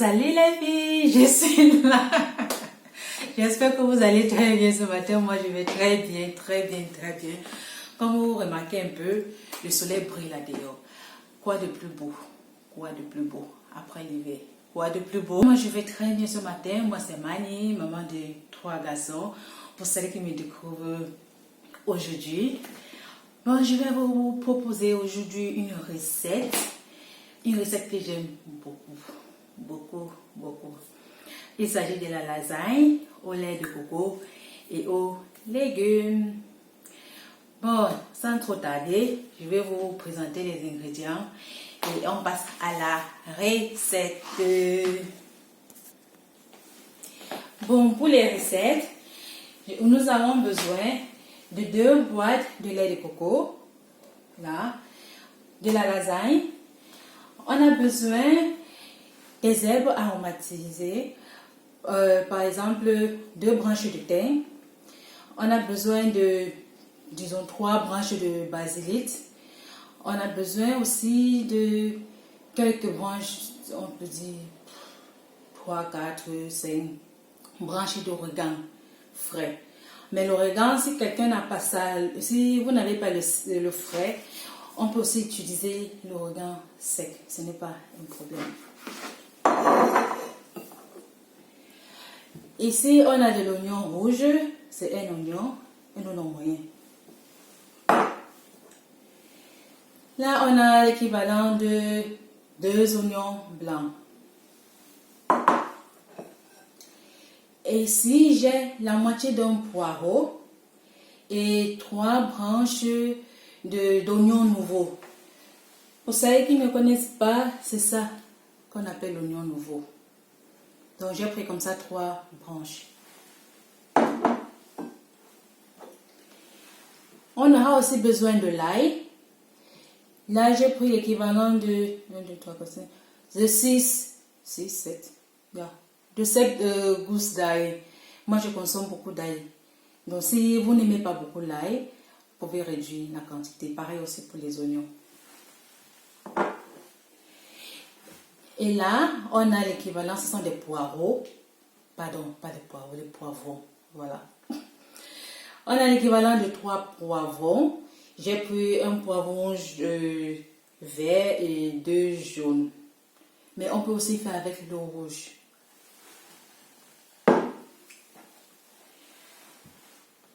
Salut les filles, je suis là. J'espère que vous allez très bien ce matin. Moi, je vais très bien, très bien, très bien. Comme vous remarquez un peu, le soleil brille là dehors. Quoi de plus beau? Quoi de plus beau après l'hiver? Quoi de plus beau? Moi, je vais très bien ce matin. Moi, c'est Mani, maman de 3 garçons. Pour celles qui me découvrent aujourd'hui, bon, je vais vous proposer aujourd'hui une recette. Une recette que j'aime beaucoup, beaucoup, beaucoup. Il s'agit de la lasagne au lait de coco et aux légumes. Bon, sans trop tarder, je vais vous présenter les ingrédients et on passe à la recette. Bon, pour les recettes, nous avons besoin de 2 boîtes de lait de coco, là, de la lasagne. On a besoin des herbes aromatisées, par exemple 2 branches de thym. On a besoin de, disons, 3 branches de basilic. On a besoin aussi de quelques branches, on peut dire 3, 4, 5 branches d'origan frais. Mais l'origan, si quelqu'un n'a pas ça, si vous n'avez pas le frais, on peut aussi utiliser l'origan sec. Ce n'est pas un problème. Ici, on a de l'oignon rouge. C'est un oignon moyen. Là, on a l'équivalent de 2 oignons blancs. Et ici, j'ai la moitié d'un poireau et 3 branches d'oignons nouveaux. Pour ceux qui ne connaissent pas, c'est ça qu'on appelle l'oignon nouveau. Donc, j'ai pris comme ça 3 branches. On aura aussi besoin de l'ail. Là, j'ai pris l'équivalent de 1, 2, 3, 4, 5, de 6, 7, de 7 gousses d'ail. Moi, je consomme beaucoup d'ail. Donc, si vous n'aimez pas beaucoup l'ail, vous pouvez réduire la quantité. Pareil aussi pour les oignons. Et là, on a l'équivalent, ce sont des poireaux. Pardon, pas des poireaux, des poivrons. Voilà. On a l'équivalent de 3 poivrons. J'ai pris un poivron vert et 2 jaunes. Mais on peut aussi faire avec le rouge.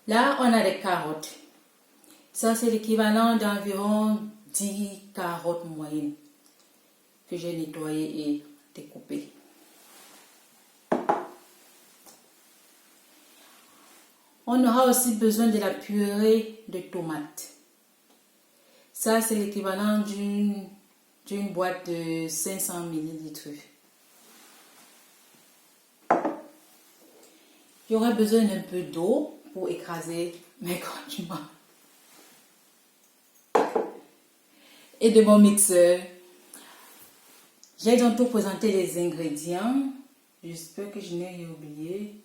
Là, on a des carottes. Ça, c'est l'équivalent d'environ 10 carottes moyennes que j'ai nettoyées et découpées. On aura aussi besoin de la purée de tomates. Ça, c'est l'équivalent d'une boîte de 500 ml. J'aurai besoin d'un peu d'eau pour écraser mes condiments. Et de mon mixeur. J'ai donc tout présenté les ingrédients. J'espère que je n'ai rien oublié.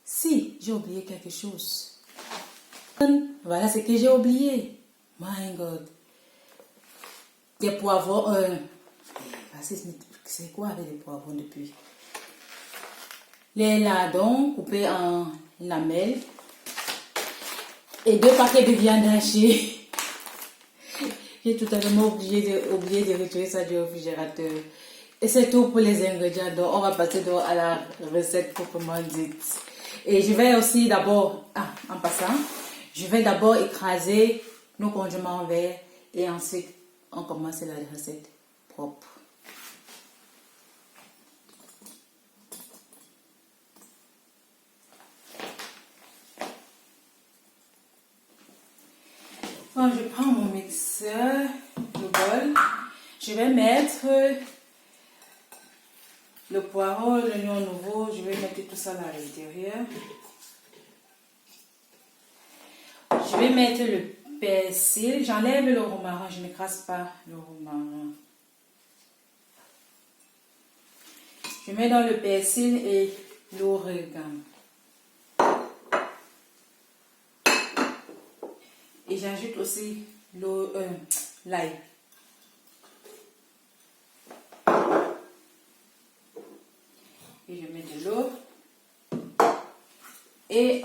Si, j'ai oublié quelque chose. Voilà ce que j'ai oublié. My God. Des poivrons. C'est quoi avec les poivrons depuis? Les lardons coupés en lamelles. Et 2 paquets de viande hachée. J'ai totalement oublié de retirer ça du réfrigérateur. Et c'est tout pour les ingrédients. Donc, on va passer donc à la recette proprement dite. Et je vais aussi d'abord, en passant, je vais d'abord écraser nos condiments verts et ensuite on commence la recette propre. Quand je prends mon mixeur, le bol, je vais mettre le poireau, l'oignon nouveau, je vais mettre tout ça à l'intérieur. Je vais mettre le persil, j'enlève le romarin, je n'écrase pas le romarin. Je mets dans le persil et l'origan. Et j'ajoute aussi l'ail.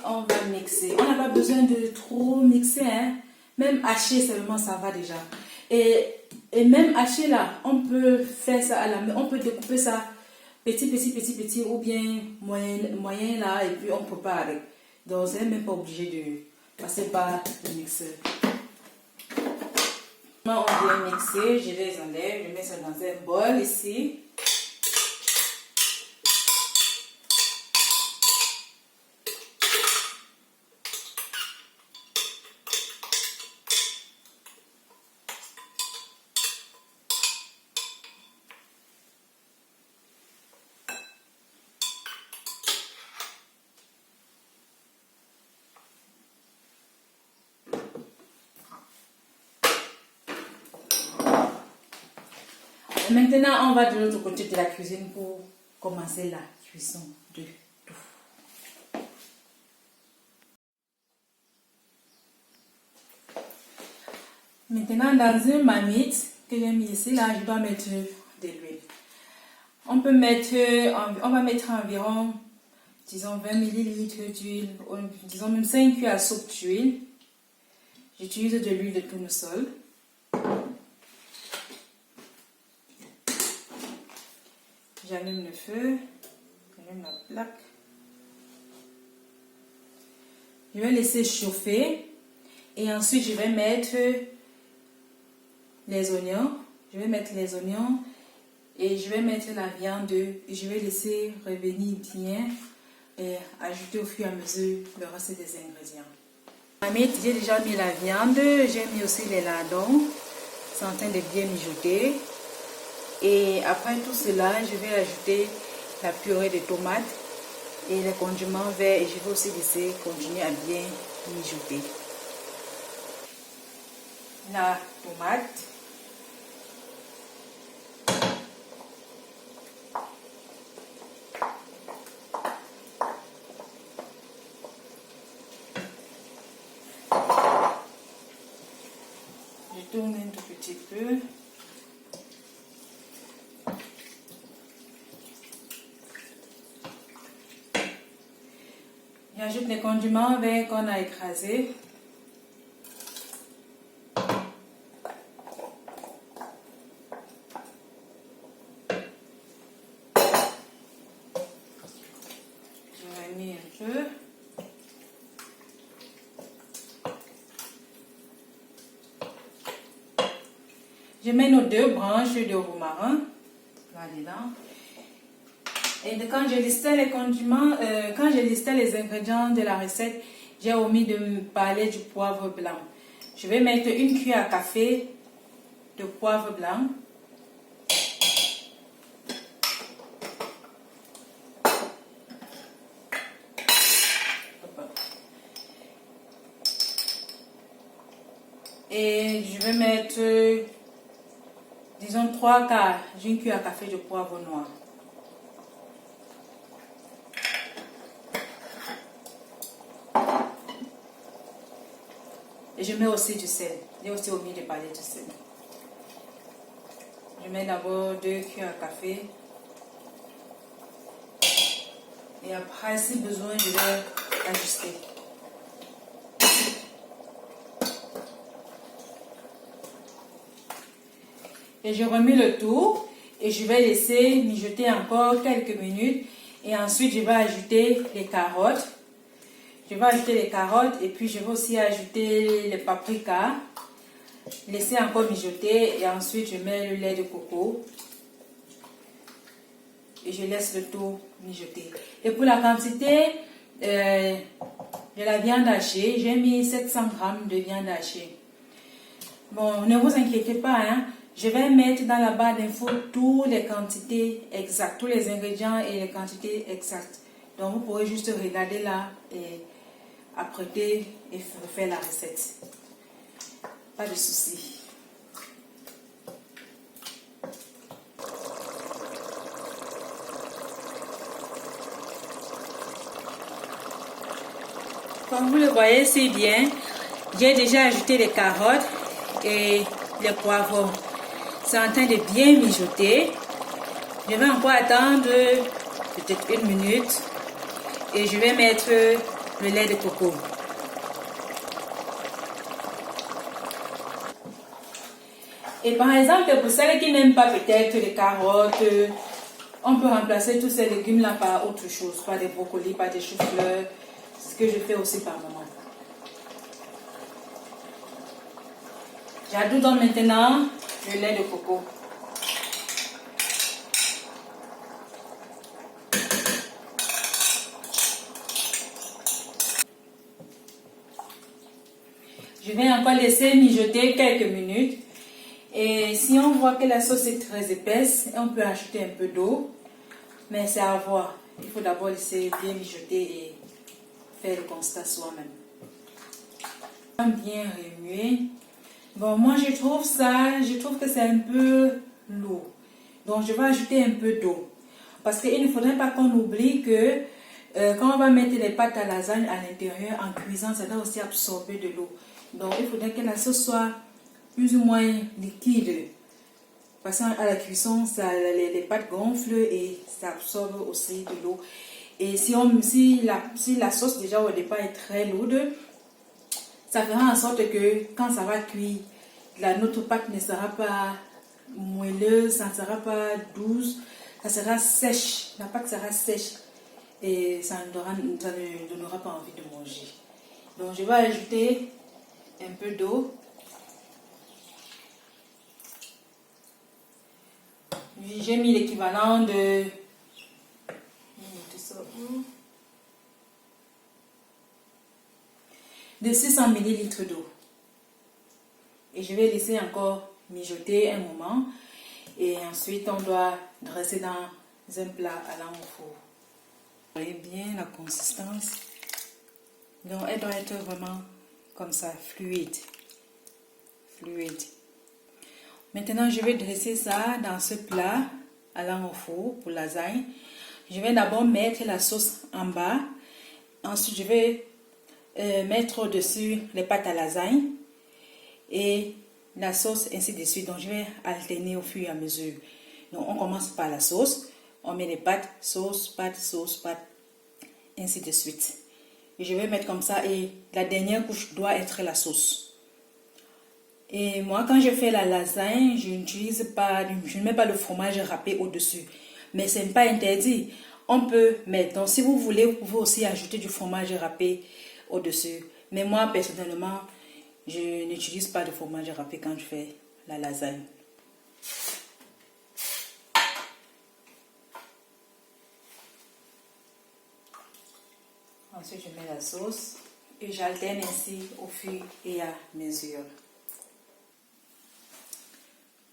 on va mixer. On n'a pas besoin de trop mixer, hein. Même hacher seulement, ça va déjà. Et même hacher là, on peut faire ça à la main. On peut découper ça petit ou bien moyen là, et puis on prépare avec. Donc, vous n'êtes même pas obligé de passer par le mixeur. Maintenant, on vient mixer, je les enlève, je mets ça dans un bol ici. Maintenant, on va de l'autre côté de la cuisine pour commencer la cuisson de tout. Maintenant, dans une marmite que j'ai mis ici, là, je dois mettre de l'huile. On va mettre environ, disons, 20 ml d'huile, disons même 5 cuillères à soupe d'huile. J'utilise de l'huile de tournesol. J'allume le feu, j'allume la plaque. Je vais laisser chauffer et ensuite je vais mettre les oignons. Je vais mettre les oignons et je vais mettre la viande et je vais laisser revenir bien et ajouter au fur et à mesure le reste des ingrédients. J'ai déjà mis la viande, j'ai mis aussi les lardons. C'est en train de bien mijoter. Et après tout cela, je vais ajouter la purée de tomates et les condiments verts et je vais aussi laisser continuer à bien mijoter. La tomate. Je tourne un tout petit peu. J'ajoute les condiments verts qu'on a écrasés. Je remis un peu. Je mets nos 2 branches de romarin là-dedans. Et quand je listais les condiments, quand je listais les ingrédients de la recette, j'ai omis de me parler du poivre blanc. Je vais mettre 1 cuillère à café de poivre blanc. Et je vais mettre, disons, 3 quarts d'une cuillère à café de poivre noir. Et je mets aussi du sel. J'ai aussi omis de parler du sel. Je mets d'abord 2 cuillères à café. Et après, si besoin, je vais ajuster. Et je remets le tout. Et je vais laisser mijoter encore quelques minutes. Et ensuite, je vais ajouter les carottes. Je vais ajouter les carottes et puis je vais aussi ajouter les paprikas. Laisser encore mijoter et ensuite je mets le lait de coco. Et je laisse le tout mijoter. Et pour la quantité de la viande hachée, j'ai mis 700 g de viande hachée. Bon, ne vous inquiétez pas, hein. Je vais mettre dans la barre d'infos toutes les quantités exactes, tous les ingrédients et les quantités exactes. Donc vous pourrez juste regarder là et apprêter et faire la recette. Pas de souci. Comme vous le voyez, c'est bien. J'ai déjà ajouté les carottes et les poivrons. C'est en train de bien mijoter. Je vais encore attendre peut-être 1 minute. Et je vais mettre le lait de coco. Et par exemple, pour celles qui n'aiment pas peut-être les carottes, on peut remplacer tous ces légumes-là par autre chose, par des brocolis, par des choux-fleurs, ce que je fais aussi par moment. J'ajoute donc maintenant le lait de coco. Je vais encore laisser mijoter quelques minutes. Et si on voit que la sauce est très épaisse, on peut ajouter un peu d'eau. Mais c'est à voir. Il faut d'abord laisser bien mijoter et faire le constat soi-même. Bien remuer. Bon, moi je trouve que c'est un peu lourd. Donc je vais ajouter un peu d'eau. Parce qu'il ne faudrait pas qu'on oublie que quand on va mettre les pâtes à lasagne à l'intérieur en cuisant, ça doit aussi absorber de l'eau. Donc il faudrait que la sauce soit plus ou moins liquide. Parce qu'à la cuisson, les pâtes gonflent et ça absorbe aussi de l'eau. Et si la sauce déjà au départ est très lourde, ça fera en sorte que quand ça va cuire, notre pâte ne sera pas moelleuse, ça ne sera pas douce, ça sera sèche. La pâte sera sèche et ça ne donnera pas envie de manger. Donc je vais ajouter un peu d'eau. J'ai mis l'équivalent de 600 ml d'eau. Et je vais laisser encore mijoter un moment. Et ensuite, on doit dresser dans un plat allant au four. Vous voyez bien la consistance. Donc, elle doit être vraiment comme ça, fluide. Maintenant, je vais dresser ça dans ce plat allant au four pour lasagne. Je vais d'abord mettre la sauce en bas. Ensuite, je vais mettre au-dessus les pâtes à lasagne et la sauce, ainsi de suite. Donc, je vais alterner au fur et à mesure. Donc, on commence par la sauce. On met les pâtes, sauce, pâte, ainsi de suite. Et je vais mettre comme ça et la dernière couche doit être la sauce. Et moi, quand je fais la lasagne, je ne mets pas le fromage râpé au-dessus. Mais ce n'est pas interdit. On peut mettre. Donc, si vous voulez, vous pouvez aussi ajouter du fromage râpé au-dessus. Mais moi, personnellement, je n'utilise pas de fromage râpé quand je fais la lasagne. Ensuite, je mets la sauce et j'alterne ainsi au fur et à mesure.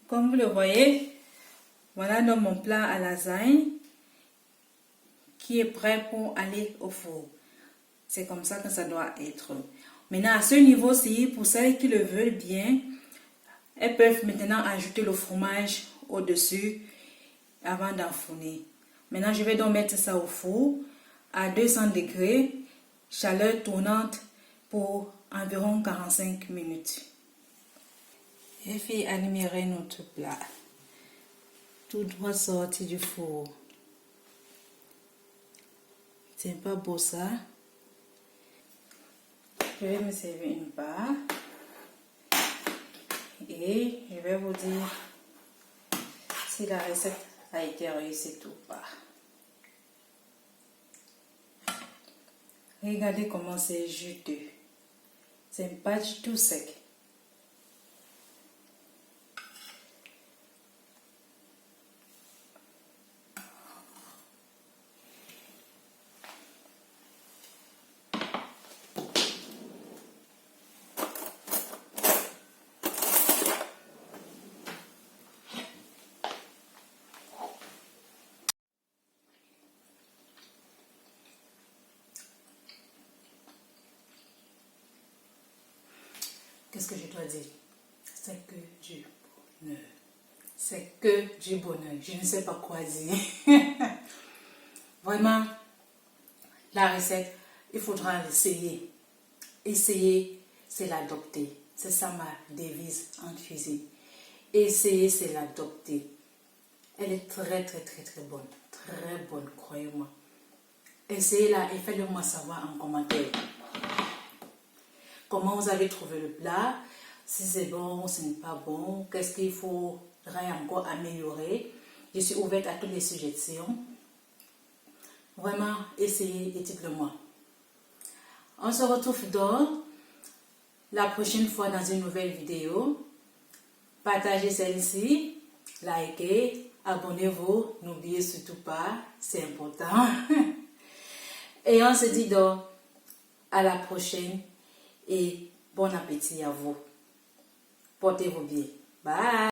Comme vous le voyez, voilà donc mon plat à lasagne qui est prêt pour aller au four. C'est comme ça que ça doit être. Maintenant, à ce niveau-ci, pour celles qui le veulent bien, elles peuvent maintenant ajouter le fromage au-dessus avant d'enfourner. Maintenant, je vais donc mettre ça au four à 200 degrés, chaleur tournante pour environ 45 minutes. Et puis, admirer notre plat, tout droit sorti du four. C'est pas beau ça? Je vais me servir une part et je vais vous dire si la recette a été réussie ou pas. Regardez comment c'est juteux. C'est pas du tout sec. Qu'est-ce que je dois dire? C'est que du bonheur. C'est que du bonheur. Je ne sais pas quoi dire. Vraiment, la recette, il faudra l'essayer. Essayer, c'est l'adopter. C'est ça ma devise en cuisine. Essayer, c'est l'adopter. Elle est très, très, très, très bonne. Très bonne, croyez-moi. essayez-la et faites-le moi savoir en commentaire. Comment vous avez trouvé le plat? Si c'est bon ou ce n'est pas bon? Qu'est-ce qu'il faudrait encore améliorer? Je suis ouverte à toutes les suggestions. Vraiment, essayez et dites-le moi. On se retrouve donc la prochaine fois dans une nouvelle vidéo. Partagez celle-ci, likez, abonnez-vous, n'oubliez surtout pas, c'est important. Et on se dit donc à la prochaine et bon appétit à vous. Portez-vous bien. Bye.